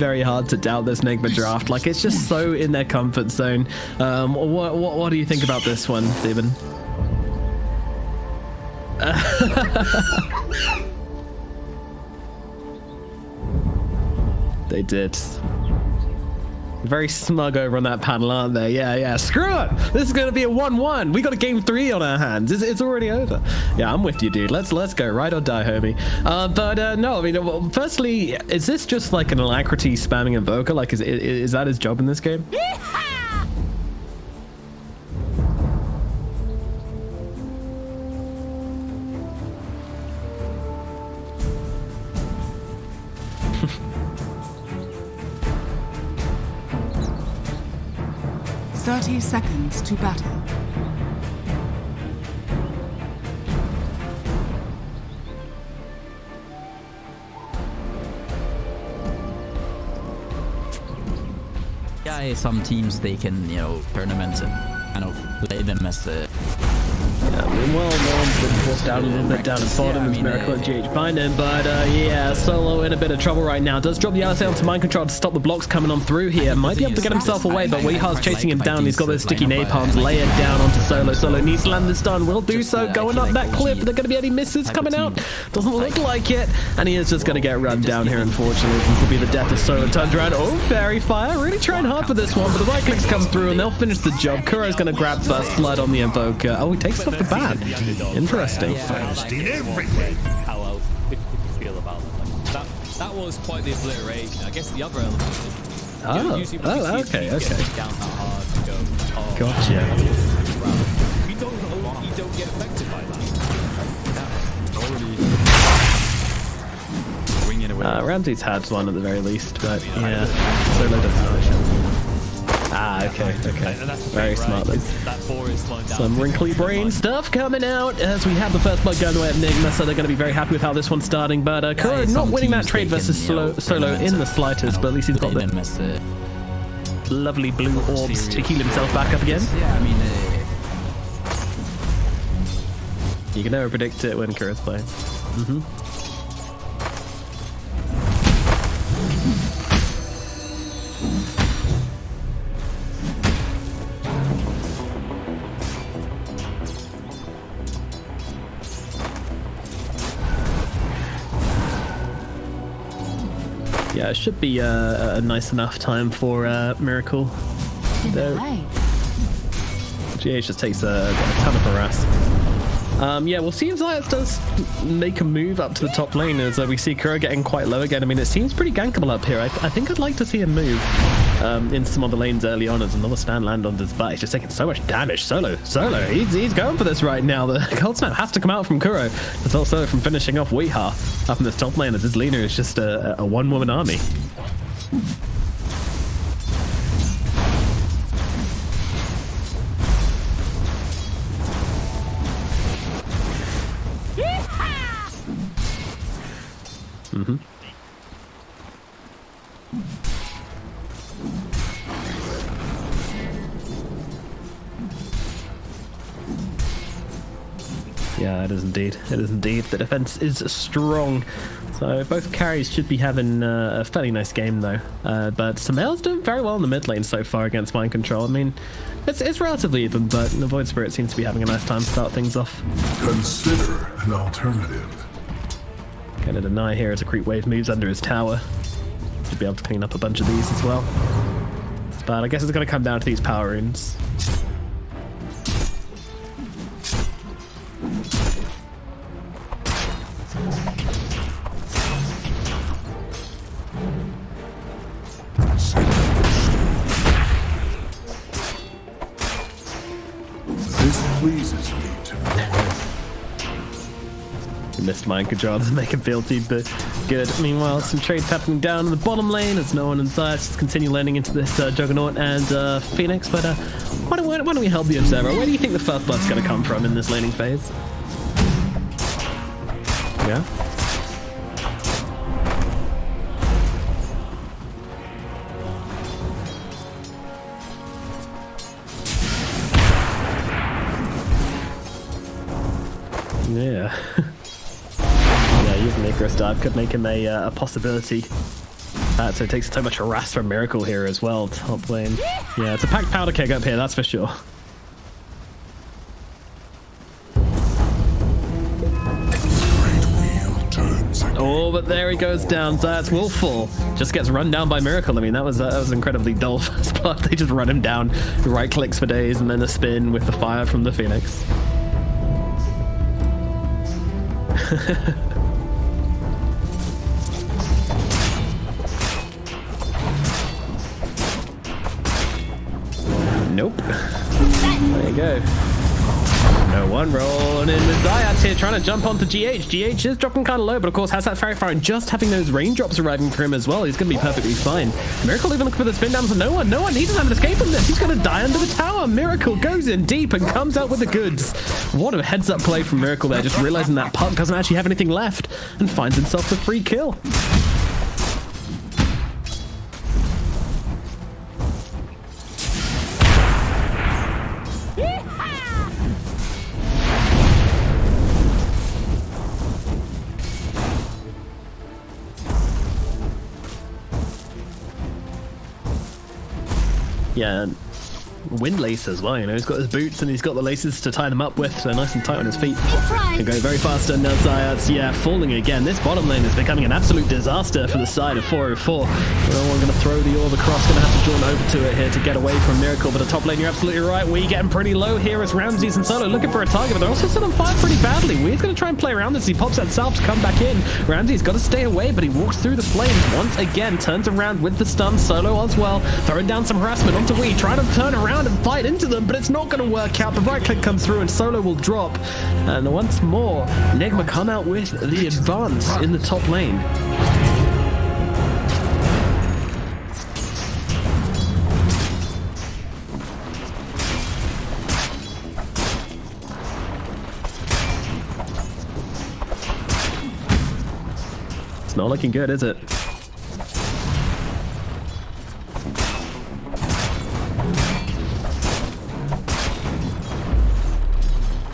very hard to doubt this Nigma draft. Like, it's just so in their comfort zone. What do you think about this one, Stephen? They did. Very smug over on that panel, aren't they? Yeah. Screw it. This is going to be a 1-1. We got a game 3 on our hands. It's already over. Yeah, I'm with you, dude. Let's go. Ride or die, homie. No, I mean, well, firstly, is this just like an alacrity spamming invoker? Like, is that his job in this game? 30 seconds to battle. Yeah, some teams, they can, tournaments and kind of play them as a... Yeah, well, no one's been forced down a little bit down at bottom as Miracle and GH behind him, but yeah, Solo in a bit of trouble right now. Does drop the LSA onto Mind Control to stop the blocks coming on through here. Might be able to get himself away, but Weehar's chasing him down. He's got those sticky napalms layered down onto Solo. Solo needs to land this stun, will do so, going up that cliff. Are there going to be any misses coming out? Doesn't look like it, and he is just going to get run down here, unfortunately. This will be the death of Solo. Turns around, oh, Fairy Fire, really trying hard for this one, but the right clicks come through, and they'll finish the job. Kuro's going to grab first blood on the Invoker. Oh, he takes off the ban. Interesting. How else you feel about it? Like, that was quite the obliteration. I guess the other element is okay. Down that hard to go. Oh, Gotcha. You don't get affected by that. Ramsey's had one at the very least, but yeah, Solo doesn't. Okay. Very smart then. Some wrinkly brain stuff coming out as we have the first blood going away at Nigma, so they're going to be very happy with how this one's starting. But Kuro not winning that trade versus Solo in the slightest, but at least he's got the lovely blue orbs to heal himself back up again. Yeah, I mean... You can never predict it when Kuro's playing. Yeah, it should be a nice enough time for Miracle. GH just takes a ton of harass. Yeah, we'll see if Zayac does make a move up to the top lane as we see Kuro getting quite low again. I mean, it seems pretty gankable up here. I think I'd like to see him move into some other lanes early on as another stand land on his butt. He's just taking so much damage. Solo, he's going for this right now. The cold snap has to come out from Kuro. It's also from finishing off Weehar up in this top lane as his leaner is just a one-woman army. Yeah, it is indeed. The defense is strong. So both carries should be having a fairly nice game though. But Sumail's doing very well in the mid lane so far against Mind Control. I mean, it's relatively even, but the Void Spirit seems to be having a nice time to start things off. Consider an alternative. Gonna deny here as a creep wave moves under his tower. Should be able to clean up a bunch of these as well. But I guess it's gonna come down to these power runes. Pleases me to know. Missed Mind Control to make him feel too good. Meanwhile, some trades happening down in the bottom lane as no one in Zayac just continue landing into this Juggernaut and Phoenix. But why don't we help the Observer? Where do you think the first blood's going to come from in this laning phase? Yeah? Yeah. Yeah, using Icarus dive could make him a possibility. that, so it takes so much harass from Miracle here as well. Top lane. Yeah, it's a packed powder keg up here, that's for sure. Oh, but there he goes down. Zayac will fall. Just gets run down by Miracle. I mean, that was incredibly dull first blood. They just run him down. Right clicks for days, and then a spin with the fire from the Phoenix. Nope. There you go. No one rolling in with Zayac here, trying to jump onto GH. GH is dropping kind of low, but of course has that fairy fire, and just having those raindrops arriving for him as well, he's going to be perfectly fine. Miracle even looking for the spin down to no one. He doesn't have an escape from this. He's going to die under the tower. Miracle goes in deep and comes out with the goods. What a heads up play from Miracle there, just realizing that Puck doesn't actually have anything left and finds himself the free kill. Yeah, wind lace as well, you know, he's got his boots and he's got the laces to tie them up with, so nice and tight on his feet. Can go very fast, and now Zayac, yeah, falling again. This bottom lane is becoming an absolute disaster for the side of 404. No one going to throw the orb across, going to have to join over to it here to get away from Miracle, but the top lane, you're absolutely right. We getting pretty low here as Ramses and Solo looking for a target, but they're also set on fire pretty badly. We's going to try and play around this. He pops that self to come back in. Ramses got to stay away, but he walks through the flames once again, turns around with the stun. Solo as well, throwing down some harassment onto Wee, trying to turn around and fight into them, but it's not going to work out. The right click comes through and Solo will drop, and once more Nigma come out with the advance in the top lane. It's not looking good, is it?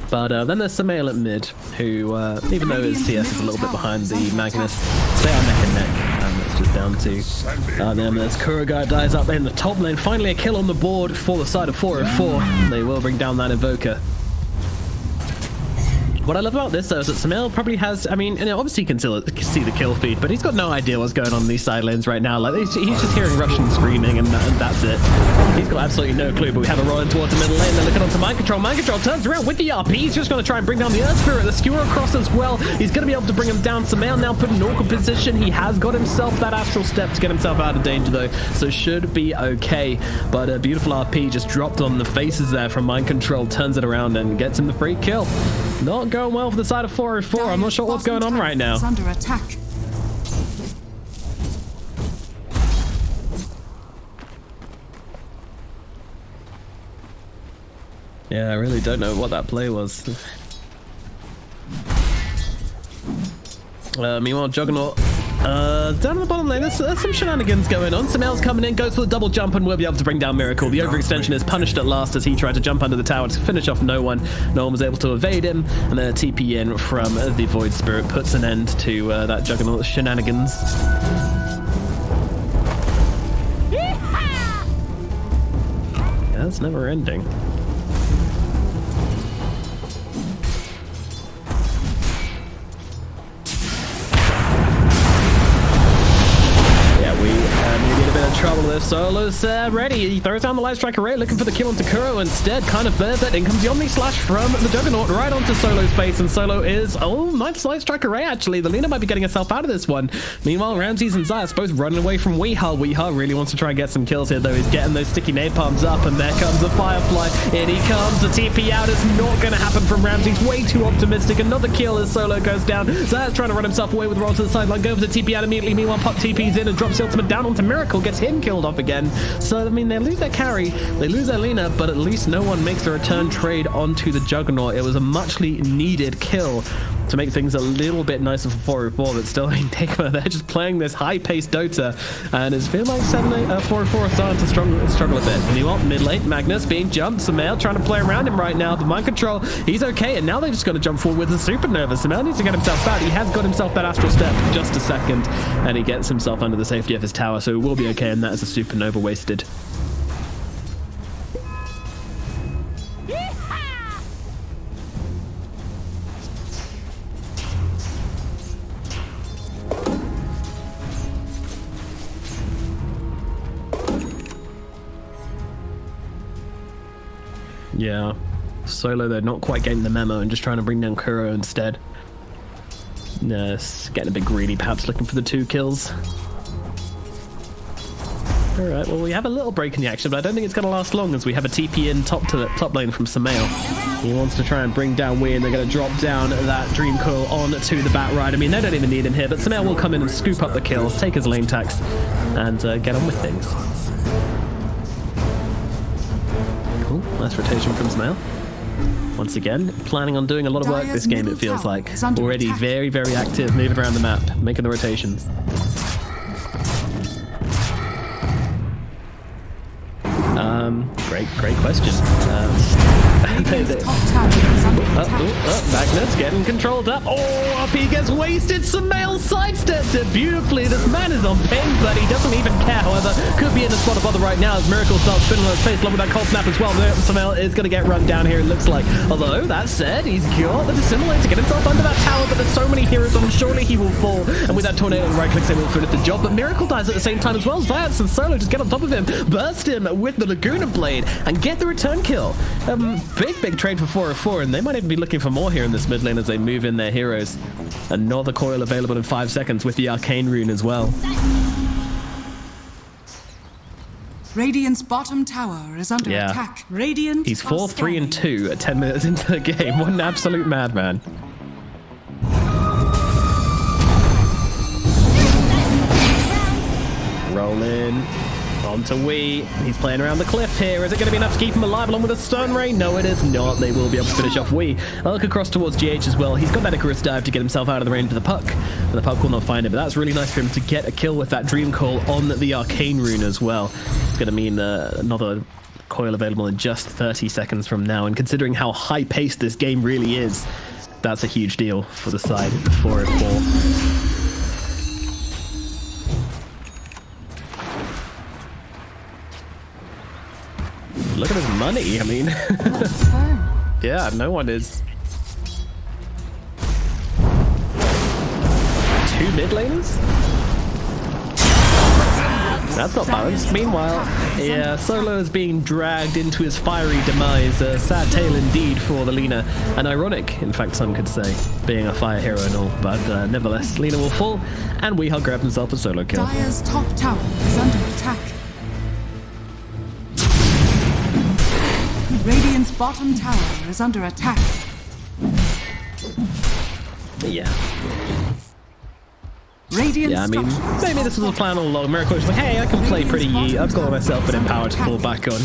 But then there's Sumail at mid, who, even though his CS is a little bit behind the Magnus, they are neck and neck, and it's just down to... and then there's Kuroky dies up in the top lane. Finally a kill on the board for the side of 404. They will bring down that Invoker. What I love about this, though, is that Sumail probably has, I mean, and obviously you can still see the kill feed, but he's got no idea what's going on in these side lanes right now. Like, he's just hearing Russian screaming, and that's it. He's got absolutely no clue, but we have a rolling towards the middle lane. They're looking onto Mind Control. Mind Control turns around with the RP. He's just going to try and bring down the Earth Spirit. The Skewer across as well. He's going to be able to bring him down. Sumail now put in an awkward position. He has got himself that Astral Step to get himself out of danger, though, so should be okay. But a beautiful RP just dropped on the faces there from Mind Control, turns it around and gets him the free kill. Not going well for the side of 404. I'm not sure what's going on right now. Under attack. Yeah, I really don't know what that play was. Meanwhile, Juggernaut down in the bottom lane, there's some shenanigans going on. Sumail's coming in, goes for the double jump, and we'll be able to bring down Miracle. The overextension is punished at last as he tried to jump under the tower to finish off no one. No one was able to evade him, and then a TP in from the Void Spirit puts an end to that Juggernaut shenanigans. Yeah, it's never ending. Trouble with Solo's ready. He throws down the Light Strike Array, looking for the kill onto Kuro instead. Kind of bears that. In comes the Omni Slash from the Juggernaut right onto Solo's face, and Solo is... oh, nice Light Strike Array, actually. The Lina might be getting herself out of this one. Meanwhile, Ramses and Zayac both running away from Weeha. Weeha really wants to try and get some kills here, though. He's getting those sticky napalms up, and there comes a Firefly. In he comes. The TP out is not going to happen from Ramses. Way too optimistic. Another kill as Solo goes down. Zayac trying to run himself away with the roll to the sideline. Go for the TP out immediately. Meanwhile, Puck TP's in and drops the ultimate down onto Miracle. Gets him killed off again. So, I mean, they lose their carry, they lose their Lina, but at least no one makes a return trade onto the Juggernaut. It was a muchly needed kill to make things a little bit nicer for 404, but still, Nigma, they're just playing this high-paced Dota, and it's feeling like 404 are starting to struggle a bit. Meanwhile, mid lane, Magnus being jumped, Sumail trying to play around him right now. The mind control, he's okay, and now they're just going to jump forward with the supernova. Sumail needs to get himself out. He has got himself that astral step for just a second, and he gets himself under the safety of his tower, so he will be okay, and that is a supernova wasted. Yeah, Solo, they're not quite getting the memo and just trying to bring down Kuro instead. Yes, getting a bit greedy, perhaps looking for the 2 kills. Alright, well, we have a little break in the action, but I don't think it's going to last long as we have a TP in top lane from Sumail. He wants to try and bring down Wii, and they're going to drop down that Dream Coil onto the Bat Ride. I mean, they don't even need him here, but Sumail will come in and scoop up the kill, take his lane tax, and get on with things. Cool, nice rotation from Sumail. Once again, planning on doing a lot of work this game, it feels like. Already very, very active, moving around the map, making the rotations. Great question. Magnus getting controlled up. Oh, up he gets wasted. Sumail sidesteps it beautifully. This man is on ping, but he doesn't even care. However, could be in the spot of bother right now as Miracle starts spinning on his face along with that cold snap as well. Sumail is going to get run down here, it looks like. Although, that said, he's got the Dissimilate to get himself under that tower, but there's so many heroes on him, surely he will fall. And with that tornado and right clicks, they will finish the job. But Miracle dies at the same time as well. Zayac and Solo just get on top of him, burst him with the Laguna Blade, and get the return kill. Big trade for 404, and they might even be looking for more here in this mid lane as they move in their heroes. Another coil available in 5 seconds with the Arcane Rune as well. Radiant's bottom tower is under attack. Radiant. He's 4-3-2 at 10 minutes into the game. What an absolute madman. Roll in. On to Wii. He's playing around the cliff here. Is it going to be enough to keep him alive along with a stun ray? No, it is not. They will be able to finish off Wii. I look across towards GH as well. He's got that Icarus dive to get himself out of the range of the puck. And the puck will not find him. But that's really nice for him to get a kill with that Dream Coil on the Arcane Rune as well. It's going to mean another coil available in just 30 seconds from now. And considering how high-paced this game really is, that's a huge deal for the side of 404. Look at his money, I mean. Yeah, no one is. 2 mid laners? That's not balanced. Meanwhile, yeah, Solo is being dragged into his fiery demise. A sad tale indeed for the Lina. And ironic, in fact, some could say, being a fire hero and all. But nevertheless, Lina will fall, and Weehawk grabs himself a solo kill. Dire's top tower is under attack. Radiant's bottom tower is under attack. Yeah. Radiant I mean, maybe this was a plan all along. Miracle was like, hey, I can play pretty Yi. I've got myself an Empower to fall back on.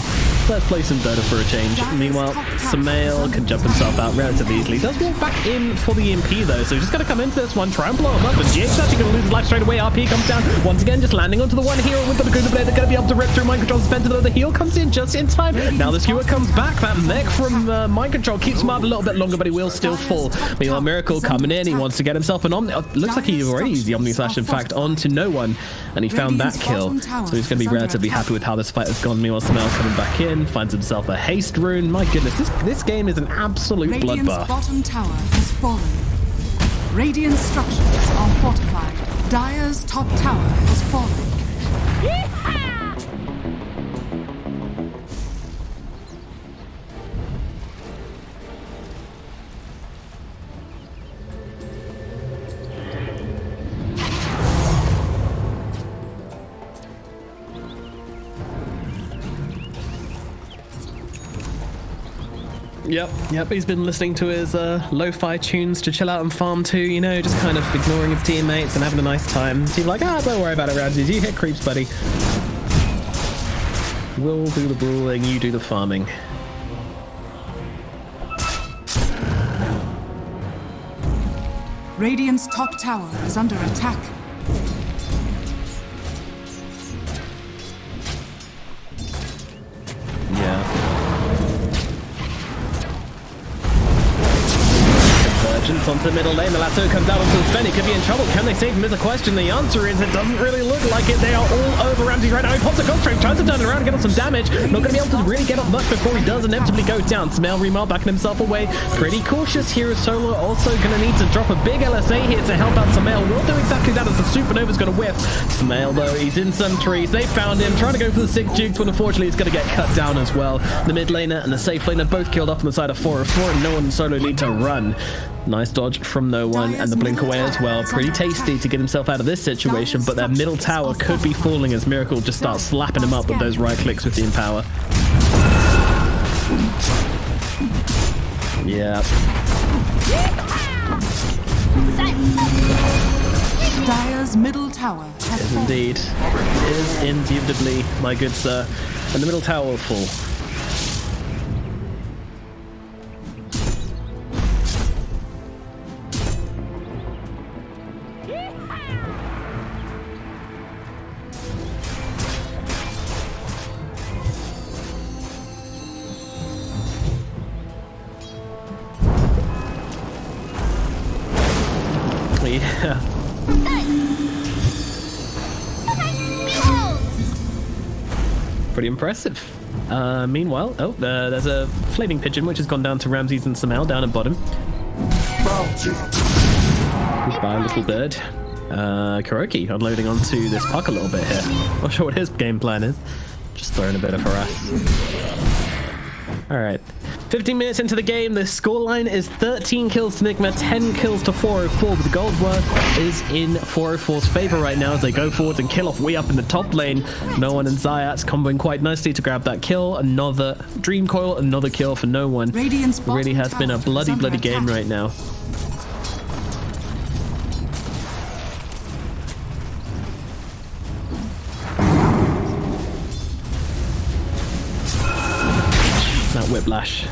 Let's play some Dota for a change. Meanwhile, Sumail can jump himself out relatively easily. Does walk back in for the EMP though, so he's just going to come into this one, try and blow him up. And GH is actually going to lose his life straight away. RP comes down once again, just landing onto the one hero with the Laguna Blade. They're going to be able to rip through Mind Control Dispenser though. The heal comes in just in time. Now the skewer comes back. That mech from Mind Control keeps him up a little bit longer, but he will still fall. Meanwhile, Miracle coming in. He wants to get himself an Omni. Looks like he already used the Omni Slash, in fact, on to no one, and he found that kill, so he's going to be relatively happy with how this fight has gone. Meanwhile, Sumail coming back in, finds himself a haste rune. My goodness, this game is an absolute bloodbath. Bottom tower has fallen. Radiant structures are fortified. Dire's top tower has fallen. Yeehaw! Yep, he's been listening to his lo-fi tunes to chill out and farm too, you know, just kind of ignoring his teammates and having a nice time. He's like, don't worry about it, Ramses, you hit creeps, buddy. We'll do the brawling, you do the farming. Radiant's top tower is under attack. Yeah. Convergence onto the middle lane. The lasso comes out onto the Sven. He could be in trouble. Can they save him is a question. The answer is it doesn't really look like it. They are all over Ramsey right now. He pops a constraint, tries to turn it around and get off some damage. Not going to be able to really get off much before he does inevitably go down. Sumail Remal backing himself away. Pretty cautious here. Solo also going to need to drop a big LSA here to help out Sumail. Will do exactly that as the Supernova's going to whiff. Sumail though, he's in some trees. They found him, trying to go for the 6 jukes, but unfortunately he's going to get cut down as well. The mid laner and the safe laner both killed off on the side of 404, and no one and Solo need to run. Nice dodge from no one, and the blink away as well. Pretty tasty to get himself out of this situation, but their middle tower could be falling as Miracle just starts slapping him up with those right clicks with the Empower. Yeah. Dire's middle tower has Is indeed. Is indubitably, my good sir. And the middle tower will fall. Yeah. Pretty impressive. Meanwhile, there's a flaming pigeon which has gone down to Ramses and Sumail down at bottom. Goodbye, little bird. Kuroky unloading onto this puck a little bit here. Not sure what his game plan is. Just throwing a bit of harass. Alright. 15 minutes into the game, the scoreline is 13 kills to Nigma, 10 kills to 404, but the gold worth is in 404's favor right now as they go forwards and kill off way up in the top lane. No one and Zayac's comboing quite nicely to grab that kill. Another Dream Coil, another kill for no one. It really has been a bloody game right now. That whiplash.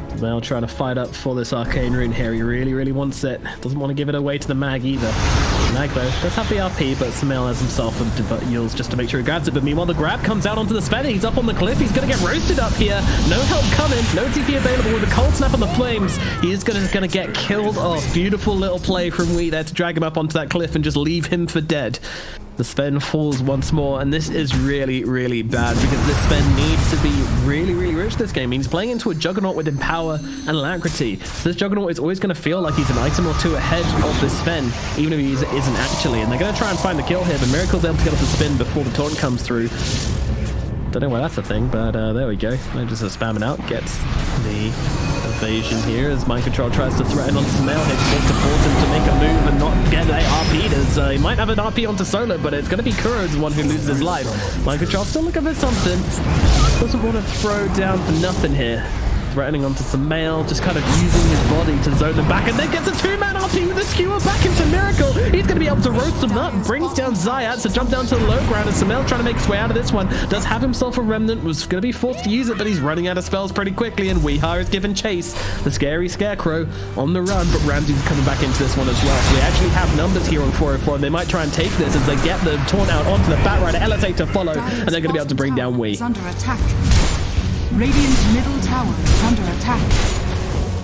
Sumail trying to fight up for this arcane rune here. He really wants it. Doesn't want to give it away to the mag either. Mag though does have the RP, but Sumail has himself and yields just to make sure he grabs it. But meanwhile the grab comes out onto the Sven. He's up on the cliff. He's going to get roasted up here. No help coming. No TP available with the cold snap on the flames. He is going to get killed off. Beautiful little play from Wee there to drag him up onto that cliff and just leave him for dead. The Sven falls once more, and this is really bad because this Sven needs to be really rich this game. He's playing into a Juggernaut with Empower and Alacrity. So this Juggernaut is always going to feel like he's an item or two ahead of this Sven, even if he isn't actually. And they're going to try and find the kill here, but Miracle's able to get off the spin before the taunt comes through. Don't know why that's a thing, but there we go. They're just spamming out, gets the evasion here as Mind Control tries to threaten onto Sumail. He just wants to force him to make a move and not get a RP. As he might have an RP onto Solo, but it's going to be Kuro's the one who loses his life. Mind Control still looking for something. Doesn't want to throw down for nothing here. Threatening onto Sumail, just kind of using his body to zone them back, and then gets a 2-man RP with a skewer back into Miracle. He's going to be able to roast them up, brings down Zayac to jump down to the low ground, and Sumail trying to make his way out of this one. Does have himself a remnant, was going to be forced to use it, but he's running out of spells pretty quickly, and Weeha is given chase. The scary Scarecrow on the run, but Ramsey's coming back into this one as well. So they actually have numbers here on 404, and they might try and take this as they get the taunt out onto the Batrider, LSA to follow, and they're going to be able to bring down Wee. Under attack. Radiant's middle tower is under attack.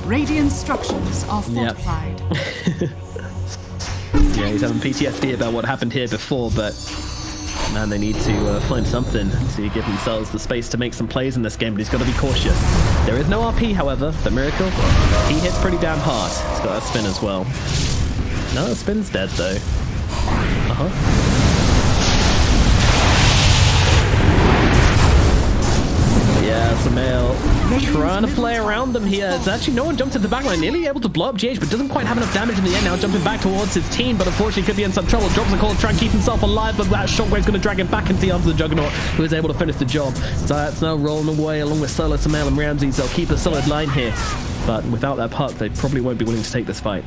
Radiant structures are fortified. Yep. Yeah, he's having PTSD about what happened here before, but man, they need to find something to give themselves the space to make some plays in this game, but he's got to be cautious. There is no RP, however, but Miracle, he hits pretty damn hard. He's got that spin as well. No, the spin's dead, though. Yeah, Sumail trying to play around them here. It's actually no one jumps into the backline, nearly able to blow up GH, but doesn't quite have enough damage in the end. Now jumping back towards his team, but unfortunately could be in some trouble. Drops a call to try and keep himself alive, but that shockwave's going to drag him back into the arms of the Juggernaut, who is able to finish the job. Zayac's now rolling away along with Solo, Sumail, and Ramses. They'll keep a solid line here, but without that puck, they probably won't be willing to take this fight.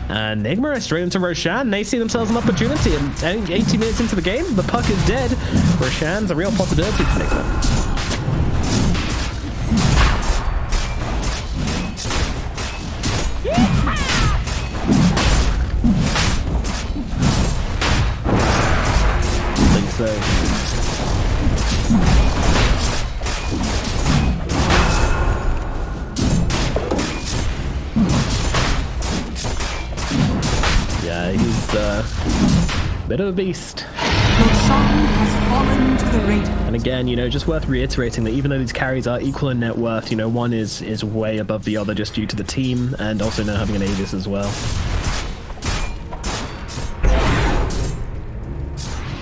And Nigma is straight into Roshan. They see themselves an opportunity, and 80 minutes into the game, the puck is dead. Roshan's a real possibility for Nigma. So yeah, he's a bit of a beast. Has fallen to the Radiant. And again, you know, just worth reiterating that even though these carries are equal in net worth, you know, one is way above the other just due to the team and also now having an Aegis as well.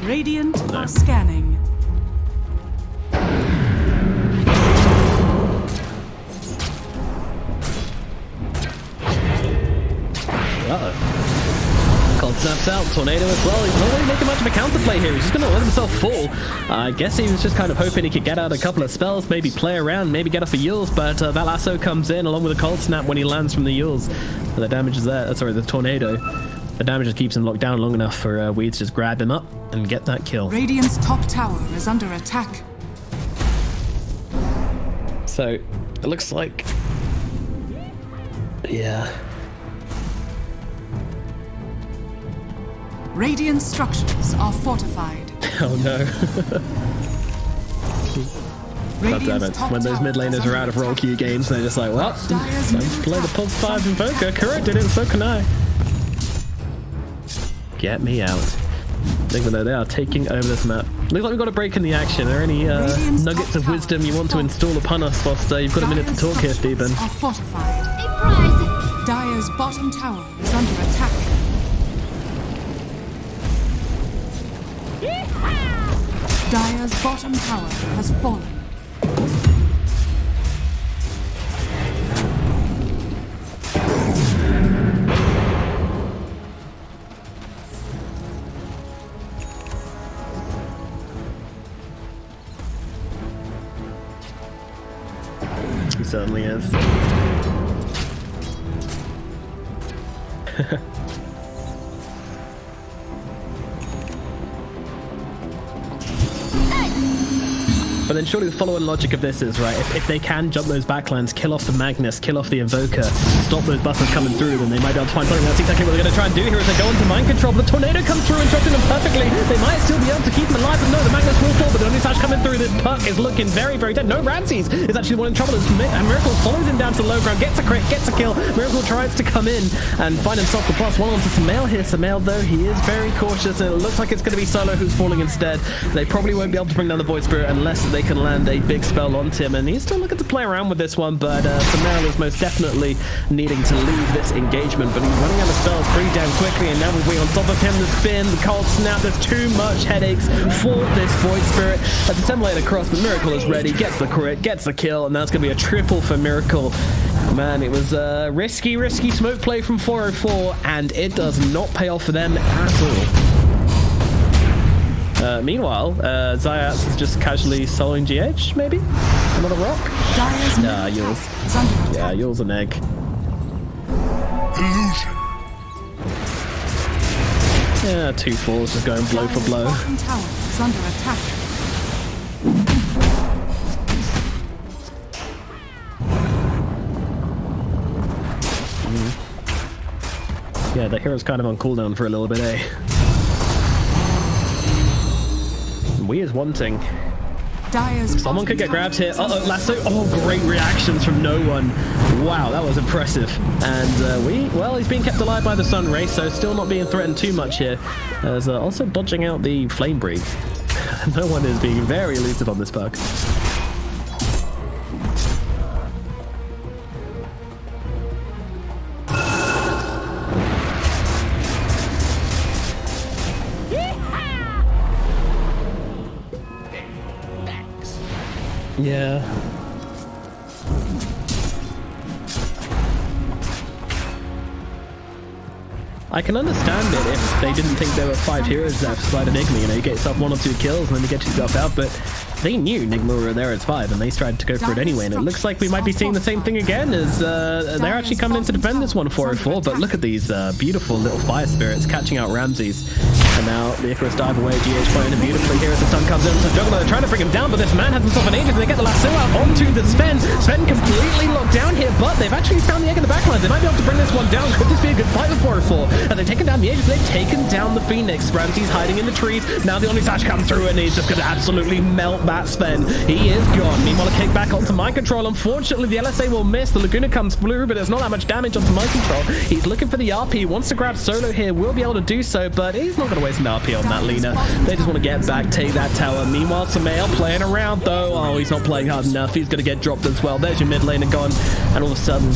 Radiant are scanning. Uh-oh. Cold snaps out, Tornado as well. He's not really making much of a counterplay here. He's just going to let himself fall. I guess he was just kind of hoping he could get out a couple of spells, maybe play around, maybe get off the Yules, but that lasso comes in along with a cold snap when he lands from the Yules. And the damage is there. Sorry, the Tornado. The damage just keeps him locked down long enough for Weed to just grab him up and get that kill. Radiant's top tower is under attack. So, it looks like... yeah. Radiant structures are fortified. Oh no. God damn it. When those mid laners are out of roll queue games, they're just like, well, time to play the Pulse 5 Invoker. Kuroky did it, so can I. Get me out. Even though they are taking over this map. Looks like we've got a break in the action. Are there any nuggets of wisdom you want to install upon us whilst you've got a minute to talk here, Stephen? Are fortified. Dire's bottom tower is under attack. Dire's bottom tower has fallen. He certainly is. But then surely the follow-on logic of this is, right, if they can jump those backlines, kill off the Magnus, kill off the Invoker, stop those buffers coming through, then they might be able to find something. That's exactly what they're going to try and do here as they go into mind control. But the Tornado comes through, interrupting them perfectly. They might still be able to keep them alive, but no, the Magnus will fall. But the only slash coming through, this puck is looking very, very dead. No, Ramses is actually the one in trouble. And Miracle follows him down to the low ground, gets a crit, gets a kill. Miracle tries to come in and find himself the +1 onto Sumail here. Sumail, though, he is very cautious, and it looks like it's going to be Solo who's falling instead. They probably won't be able to bring down the Void Spirit unless they can land a big spell onto him, and he's still looking to play around with this one, but Sumail is most definitely needing to leave this engagement, but he's running out of spells pretty damn quickly, and now we're waiting on top of him. The spin, the cold snap, there's too much headaches for this Void Spirit. A Disseminate across, but Miracle is ready, gets the crit, gets the kill, and that's going to be a triple for Miracle. Man, it was a risky smoke play from 404, and it does not pay off for them at all. Meanwhile, Zayac is just casually soloing GH, maybe? Another rock? Nah, Yules. Yeah, Yules an egg. Illusion. Yeah, 2-4s just going blow for blow. Bottom tower is under attack. Yeah, the hero's kind of on cooldown for a little bit, eh? We is wanting. Someone could get grabbed here. Uh-oh, lasso. Oh, great reactions from no one. Wow, that was impressive. And well, he's being kept alive by the sun ray, so still not being threatened too much here. As also dodging out the flame break. No one is being very elusive on this puck. Yeah. I can understand it if they didn't think there were 5 heroes left beside Nigma. You know, you get yourself 1 or 2 kills and then you get yourself out, but they knew Nigma were there as 5 and they tried to go for it anyway, and it looks like we might be seeing the same thing again as they're actually coming in to defend this 1-4-4, but look at these beautiful little fire spirits catching out Ramses. And now the Icarus dive away, GH playing him beautifully here as the stun comes in to Juggernaut. They're trying to bring him down, but this man has himself an Aegis and they get the lasso out onto the Sven. Sven completely locked down here, but they've actually found the egg in the backlines. They might be able to bring this one down. Could this be a good fight with 404? As they've taken down the Aegis, they've taken down the Phoenix. Ramses hiding in the trees. Now the only Sash comes through and he's just going to absolutely melt that Sven. He is gone. Meanwhile, a kick back onto Mind Control. Unfortunately, the LSA will miss. The Laguna comes through, but there's not that much damage onto Mind Control. He's looking for the RP. Wants to grab Solo here. Will be able to do so, but he's not going to waste an RP on that Lina. They just want to get back, take that tower. Meanwhile, Sumail playing around, though. Oh, he's not playing hard enough. He's going to get dropped as well. There's your mid laner gone, and all of a sudden,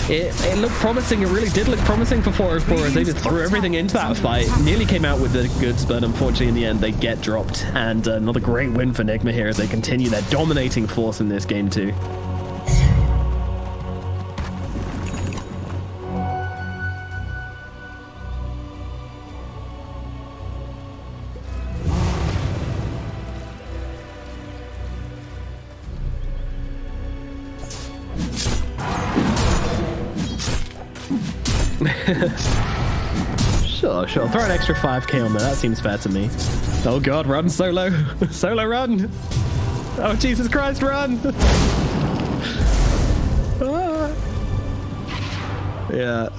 it looked promising. It really did look promising for 404 as they just threw everything into that fight. Nearly came out with the goods, but unfortunately in the end they get dropped. And another great win for Nigma here as they continue their dominating force in this game too. Sure. Throw an extra 5k on there. That seems fair to me. Oh god, run, Solo. Solo, run. Oh, Jesus Christ, run. Yeah.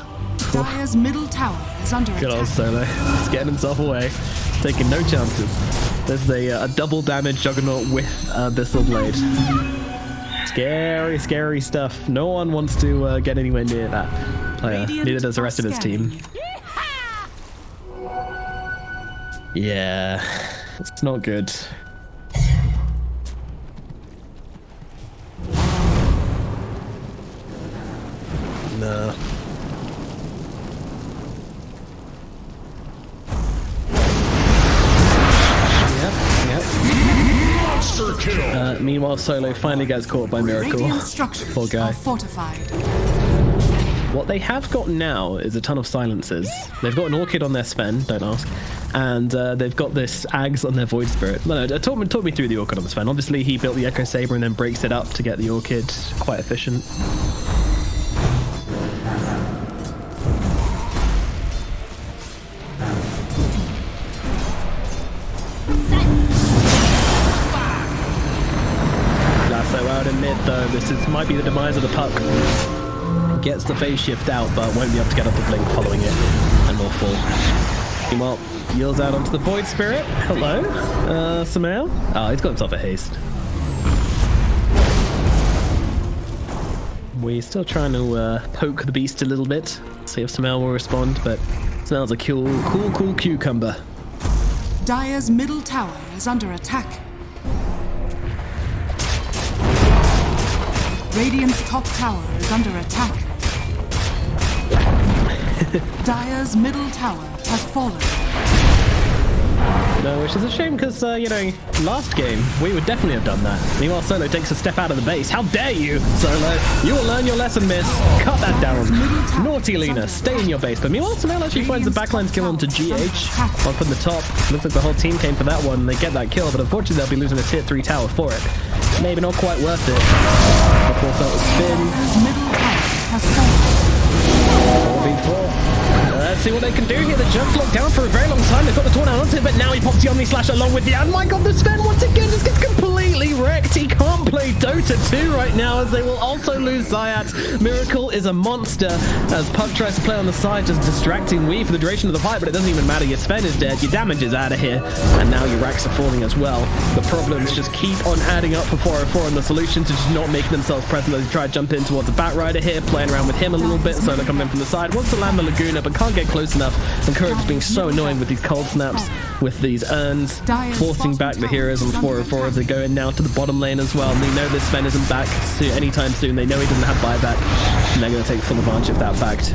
Dire's middle tower is under attack. Good old Solo. He's getting himself away. Taking no chances. There's a double damage Juggernaut with Abyssal Blade. Scary, scary stuff. No one wants to get anywhere near that player. Neither does the rest of his team. Yeah, it's not good. No. Yep. Monster kill. Meanwhile, Solo finally gets caught by Miracle. Poor guy. Fortified. What they have got now is a ton of silences. They've got an Orchid on their Sven, don't ask. And they've got this Ags on their Void Spirit. No, talk me through the Orchid on the Sven. Obviously, he built the Echo Saber and then breaks it up to get the Orchid. Quite efficient. Lasso out in mid, though. This might be the demise of the puck. Gets the phase shift out, but won't be able to get up the blink following it, and will fall. Meanwhile, yields out onto the Void Spirit. Hello, Sumail. Oh, he's got himself a haste. We're still trying to poke the beast a little bit, see if Sumail will respond, but Sumail's a cool cucumber. Dire's middle tower is under attack. Radiant's top tower is under attack. Dire's middle tower has fallen. No, which is a shame because, you know, last game we would definitely have done that. Meanwhile, Solo takes a step out of the base. How dare you, Solo? You will learn your lesson, miss. Cut that down. Naughty Lina, stay in your base. But meanwhile, Sumail actually finds the backline kill onto GH. Up in the top. Looks like the whole team came for that one. They get that kill, but unfortunately they'll be losing a tier 3 tower for it. Maybe not quite worth it. Before that spin. Middle tower has fallen. 4v4. Let's see what they can do here. The Jug's locked down for a very long time. They've got the Tornado onto it, but now he pops the Omni Slash along with the... And my god, the Sven once again just gets completely wrecked. He can't play Dota 2 right now as they will also lose Zayac. Miracle is a monster as Puck tries to play on the side, just distracting Wee for the duration of the fight, but it doesn't even matter. Your Sven is dead, your damage is out of here, and now your racks are falling as well. The problems just keep on adding up for 404, and the solution to just not making themselves present as they try to jump in towards the Bat Rider here, playing around with him a little bit. Solo coming in from the side, wants to land the Laguna, but can't get close enough. And Kuroky's being so annoying with these cold snaps, with these urns, forcing back the heroes on 404 as they go in now to the bottom lane as well. And they know this Sven isn't back anytime soon. They know he doesn't have buyback, and they're going to take full advantage of that fact.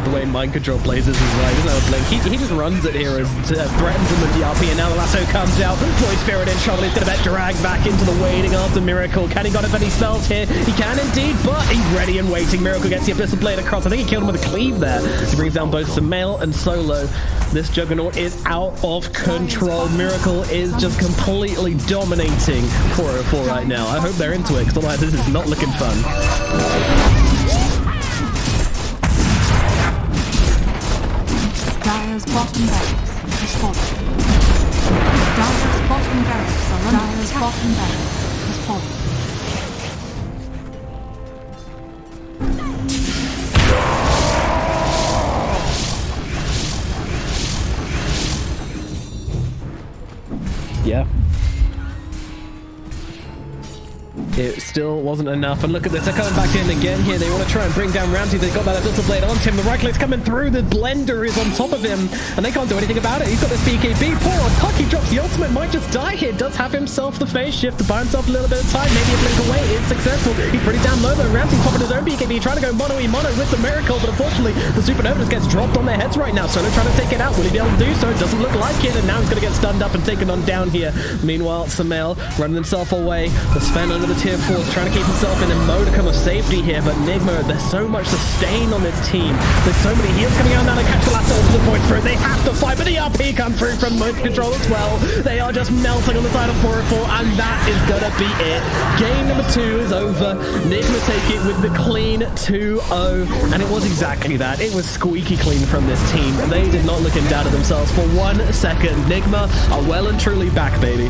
The way insane mind control plays this as well. He doesn't have a blink. He just runs it here as threatens him with DRP, and now the lasso comes out. Void Spirit in trouble. He's going to get dragged back into the waiting after Miracle. Can he got any spells here? He can indeed, but he's ready and waiting. Miracle gets the Abyssal Blade across. I think he killed him with a cleave there. He brings down both Sumail and Solo. This Juggernaut is out of control. Miracle is just completely dominating 404 right now. I hope they're into it, because otherwise this is not looking fun. Dire's bottom barracks has fallen. Dire's bottom barracks are under Dire's bottom barracks has fallen. Yeah. It still wasn't enough, and look at this, they're coming back in again here. They want to try and bring down Ramsey. They've got that Abyssal Blade onto him. The right click's coming through, the blender is on top of him, and they can't do anything about it. He's got this BKB. Poor old Puck, he drops the ultimate, might just die here. Does have himself the phase shift to buy himself a little bit of time, maybe a blink away. It's successful. He's pretty down low though. Ramsey's popping his own BKB, trying to go mono-e-mono with the Miracle, but unfortunately the Supernova just gets dropped on their heads right now. Solo trying to take it out. Will he be able to do so? It doesn't look like it, and now he's going to get stunned up and taken on down here. Meanwhile, Sumail running himself away. The Sven under the tier 4s, trying to keep himself in a modicum of safety here, but Nigma, there's so much sustain on this team. There's so many heals coming out now to catch the last ultimate points through. They have to fight, but the RP come through from mind control as well. They are just melting on the side of 404, and that is gonna be it. Game number 2 is over. Nigma take it with the clean 2-0, and it was exactly that. It was squeaky clean from this team. They did not look in doubt of themselves for 1 second. Nigma are well and truly back, baby.